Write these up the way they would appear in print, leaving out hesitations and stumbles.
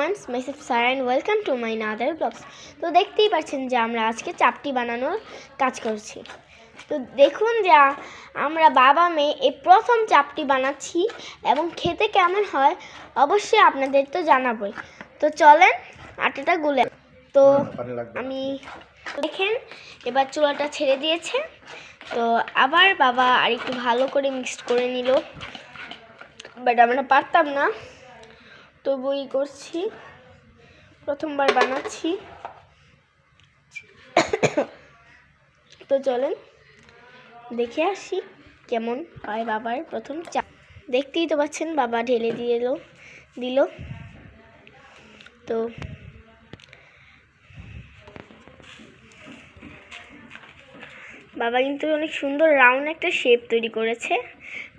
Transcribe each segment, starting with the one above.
friends, myself Sarah and welcome to my another vlogs. তো দেখতেই পাচ্ছেন যে আমরা আজকে চাপটি বানানোর কাজ করছি। তো দেখুন যে আমরা বাবা মেয়ে এই প্রথম চাপটি বানাচ্ছি এবং খেতে কেমন হয় অবশ্যই আপনাদের তো জানাবই। তো চলেন আটাটা গুলে। তো আমি দেখেন এবার চুলাটা ছেড়ে দিয়েছে। তো আবার বাবা আর একটু ভালো করে মিক্সড করে নিল, বাট আমরা পারতাম না, তবুই করছি, প্রথমবার বানাচ্ছি। তো চলেন দেখে আসি কেমন হয় বাবার প্রথম চা। দেখতেই তো পাচ্ছেন বাবা ঢেলে দিল। তো বাবা কিন্তু অনেক সুন্দর রাউন্ড একটা শেপ তৈরি করেছে।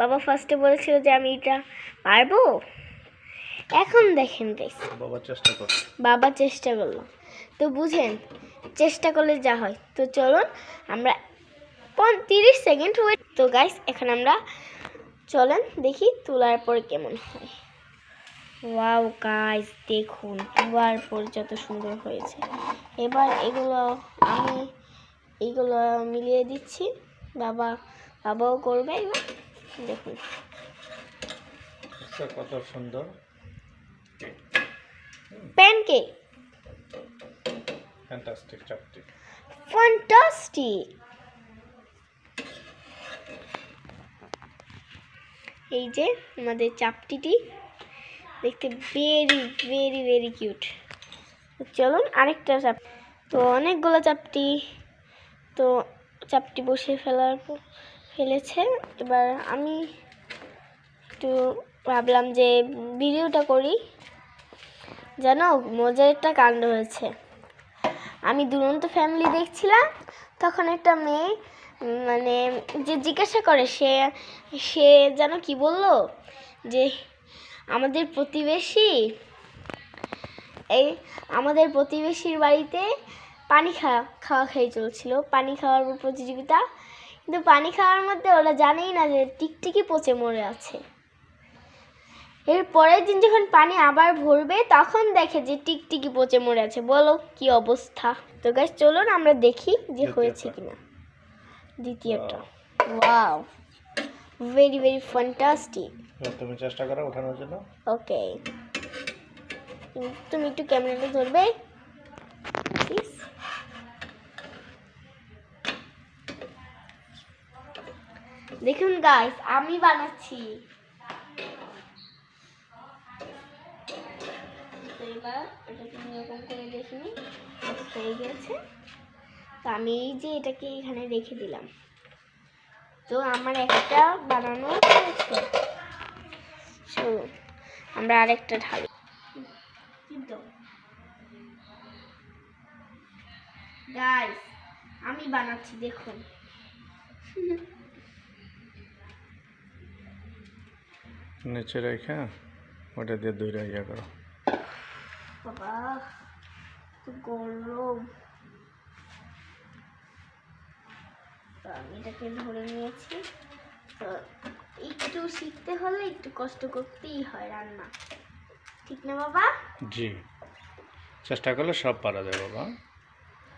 বাবা ফার্স্টে বলেছিল যে আমি এটা পারবো, এখন দেখেন গাইস বাবা চেষ্টা করলো। তো বুঝেন চেষ্টা করলে যা হয়। তো চলুন আমরা 30 সেকেন্ড ওয়েট। তো গাইস এখন আমরা চলেন দেখি তোলার পর কেমন হয়। ওয়াও গাইস দেখুন তোলার পর যত সুন্দর হয়েছে। এবার আমি এইগুলো মিলিয়ে দিচ্ছি, বাবাও করবে। এবার দেখুন কত সুন্দর প্যানকেক, ফ্যান্টাস্টিক চাপটি, ফ্যান্টাস্টিক। এই যে আমাদের চাপটিটি দেখতে ভেরি ভেরি ভেরি কিউট। চলুন আরেকটা চাপ। তো অনেকগুলো চাপটি বসে ফেলেছে। এবার আমি একটু ভাবলাম যে ভিডিওটা করি। জানো মজার একটা কাণ্ড হয়েছে। আমি দুরন্ত ফ্যামিলি দেখছিলাম, তখন একটা মেয়ে মানে যে জিজ্ঞাসা করে সে যেন কি বললো যে আমাদের প্রতিবেশীর বাড়িতে পানি খাওয়া চলছিল, পানি খাওয়ার প্রতিযোগিতা। কিন্তু পানি খাওয়ার মধ্যে ওরা জানেই না যে টিকটিকি পচে মরে আছে। এর পরের দিন যখন পানি আবার ভরবে তখন দেখে যে টিকটিকি পচে মরে আছে। বলো কি অবস্থা। তো গাইস চলুন আমরা দেখি যে হয়েছে কিনা দ্বিতীয়টা। Wow very very fantastic. তুমি চেষ্টা করো ওঠানোর জন্য। ওকে তুমি একটু ক্যামেরাটা ধরবে প্লিজ। দেখুন গাইস আমি বানাচ্ছি। এবার এটাকে এরকম করে দেখিনি হয়ে গেছে। তো আমি এই যে এটাকে এখানে রেখে দিলাম। তো আমার একটা বানানো হয়েছে। চলো আমরা আরেকটা ঢালি। গাইস আমি বানাচ্ছি দেখুন। নিচে রেখে ওটা দিয়ে দইটা ইয়া করো। বাবা তো গরম। তো আমি এটাকে ধরে নিয়েছি। তো একটু শিখতে হলে একটু কষ্ট করতেই হয় রান্না, ঠিক না বাবা? জি, চেষ্টা করলে সব পারা যায় বাবা।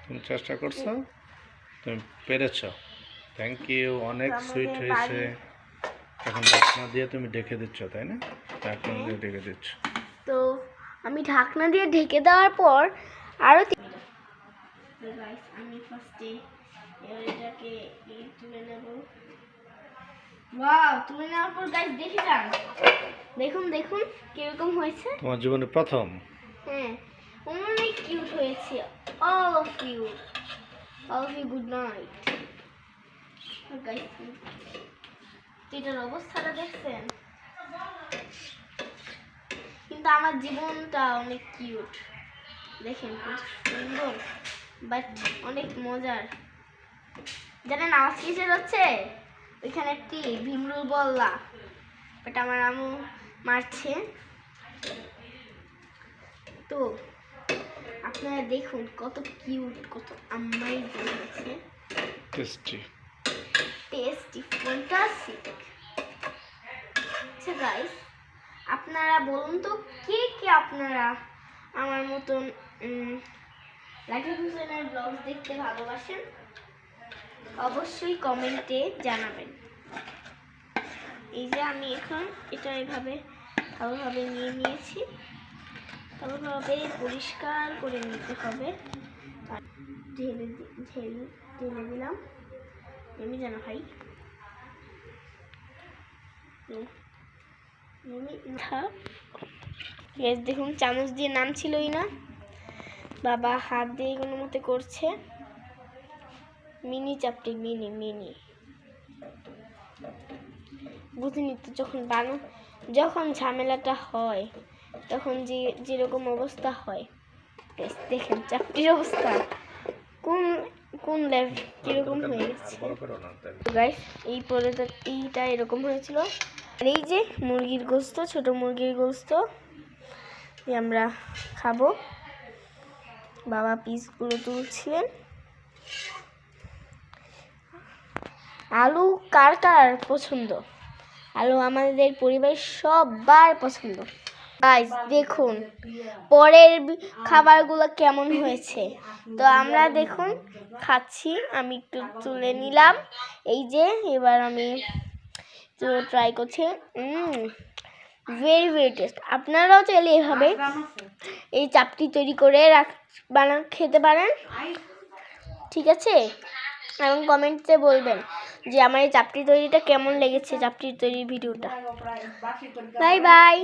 তুমি চেষ্টা করছো, তুমি পেরেছো। Thank you. অনেক সুইট হয়েছে। এখন ঢাকনা দিয়ে তুমি ঢেকে দিচ্ছ, তাই না? ঢাকনা দিয়ে ঢেকে দিচ্ছ। তো আমি ঢাকনা দিয়ে ঢেকে দেওয়ার পর আরো আমি ফার্স্টে এটাকে তুলে নেব। ওয়াও তুলে নেওয়ার পর গাইস দেখে যান, দেখুন কিরকম হয়েছে। তোমার জীবনে প্রথম। হ্যাঁ অনেক কিউট হয়েছে। All of you good night guys. এটার অবস্থাটা দেখছেন? কিন্তু আমার জীবনটা অনেক কিউট, দেখেন খুব সুন্দর বাট অনেক মজার। জানেন আওয়াজ কিসের হচ্ছে? ওইখানে একটি ভীমরুল বললা, বাট আমার আম্মু মারছে। তো আপনারা দেখুন কত কিউট, কত অ্যামেজিং হয়েছে। Tasty fantastic. আচ্ছা গাইস আপনারা বলুন তো কে আপনারা আমার মতন লাকি হোসেনের ব্লগ দেখতে ভালোবাসেন অবশ্যই কমেন্টে জানাবেন। এই যে আমি এখন এটা এইভাবে ভালোভাবে নিয়ে নিয়েছি, ভালোভাবে পরিষ্কার করে নিতে হবে। ঢেলে দিলাম, আমি জানা ভাই দেখুন চামচ দিয়ে নাম ছিলই না, বাবা হাত দিয়ে কোনো মতে করছে। মিনি চাপটি মিনি বুঝিনি তো, যখন ঝামেলাটা হয় তখন যেরকম অবস্থা হয়। দেখেন চাপটির অবস্থা কোন লেভেল কিরকম হয়ে গেছে গাইস। এইটা এরকম হয়েছিল। আর এই যে মুরগির গোস্ত, ছোট মুরগির গোস্ত আমরা খাবো। বাবা পিসগুলো তুলছিলেন। আলু কার কার পছন্দ? আলু আমাদের পরিবারের সবার পছন্দ। গাইস দেখুন পরের খাবারগুলো কেমন হয়েছে। তো আমরা দেখুন খাচ্ছি, আমি একটু তুলে নিলাম। এই যে এবার আমি ট্রাই করছি। Very test. আপনারাও চাইলে এভাবে এই চাপটি তৈরি করে খেতে পারেন, ঠিক আছে? এবং কমেন্টে বলবেন যে আমার এই চাপটি তৈরিটা কেমন লেগেছে, চাপটির তৈরির ভিডিওটা। Bye bye.